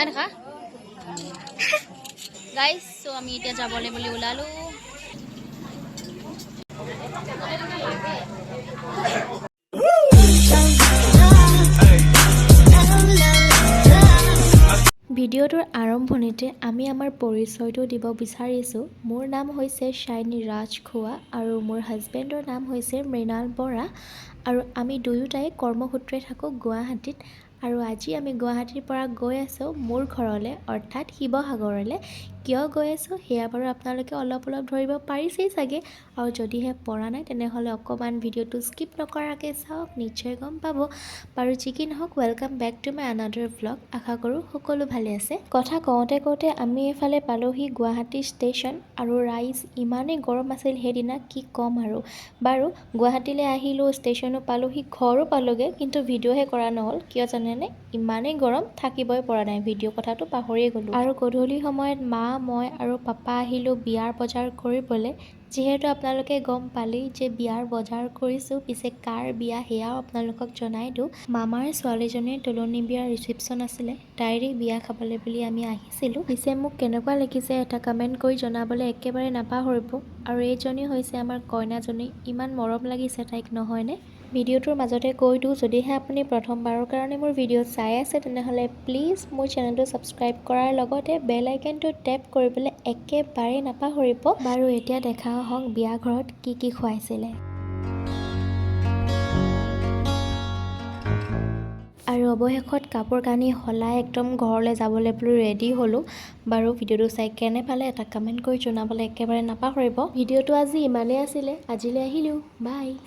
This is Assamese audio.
দেখা গাইজ সো আমি এতিয়া যাবলৈ বুলি ওলালো ভিডিঅ'টোৰ আৰম্ভণিতে আমি আমাৰ পৰিচয়টো দিব বিচাৰিছোঁ মোৰ নাম হৈছে শাইনী ৰাজ খোৱা আৰু মোৰ হাজবেণ্ডৰ নাম হৈছে মৃণাল বৰা আৰু আমি দুয়োটাই কৰ্মসূত্ৰে থাকোঁ গুৱাহাটীত আৰু আজি আমি গুৱাহাটীৰ পৰা গৈ আছোঁ মোৰ ঘৰলৈ অৰ্থাৎ শিৱসাগৰলৈ কিয় গৈ আছোঁ সেয়া বাৰু আপোনালোকে অলপ ধৰিব পাৰিছেই চাগে আৰু যদিহে পৰা নাই তেনেহ'লে অকণমান ভিডিঅ'টো স্কিপ নকৰাকৈ চাওক নিশ্চয় গম পাব বাৰু যি কি নহওক welcome back to my another vlog আশা কৰোঁ সকলো ভালে আছে কথা কওঁতে আমি এইফালে পালোহি গুৱাহাটী ষ্টেচন আৰু ৰাইজ ইমানেই গৰম আছিল সেইদিনা কি ক'ম আৰু বাৰু গুৱাহাটীলৈ আহিলোঁ ষ্টেচনো পালোহি ঘৰো পালোগৈ কিন্তু ভিডিঅ'হে কৰা নহ'ল কিয় জানেনে ইমানেই গৰম থাকিবই পৰা নাই ভিডিঅ' কথাটো পাহৰিয়ে গ'লোঁ আৰু গধূলি সময়ত মা মই আৰু পাপা আহিলোঁ বিয়াৰ বজাৰ কৰিবলৈ যিহেতু আপোনালোকে গম পালেই যে বিয়াৰ বজাৰ কৰিছোঁ পিছে কাৰ বিয়া সেয়াও আপোনালোকক জনাই দিওঁ মামাৰ ছোৱালীজনীৰ তোলনি বিয়াৰ ৰিচিপশ্যন আছিলে তাইৰে বিয়া খাবলৈ বুলি আমি আহিছিলোঁ পিছে মোক কেনেকুৱা লাগিছে এটা কমেণ্ট কৰি জনাবলৈ একেবাৰে নাপাহৰিব আৰু এইজনী হৈছে আমাৰ কইনাজনী ইমান মৰম লাগিছে তাইক নহয়নে ভিডিঅ'টোৰ মাজতে কৈ দিওঁ যদিহে আপুনি প্ৰথমবাৰৰ কাৰণে মোৰ ভিডিঅ' চাই আছে তেনেহ'লে প্লিজ মোৰ চেনেলটো ছাবস্ক্ৰাইব কৰাৰ লগতে বেল আইকনটো টেপ কৰিবলৈ একেবাৰে নাপাহৰিব বাৰু এতিয়া দেখা হওক বিয়া ঘৰত কি খুৱাইছিলে আৰু অৱশেষত কাপোৰ কানি সলাই একদম ঘৰলৈ যাবলৈ বুলি ৰেডি হ'লোঁ বাৰু ভিডিঅ'টো চাই কেনে পালে এটা কমেণ্ট কৰি জনাবলৈ একেবাৰে নাপাহৰিব ভিডিঅ'টো আজি ইমানেই আছিলে আজিলৈ আহিলোঁ বাই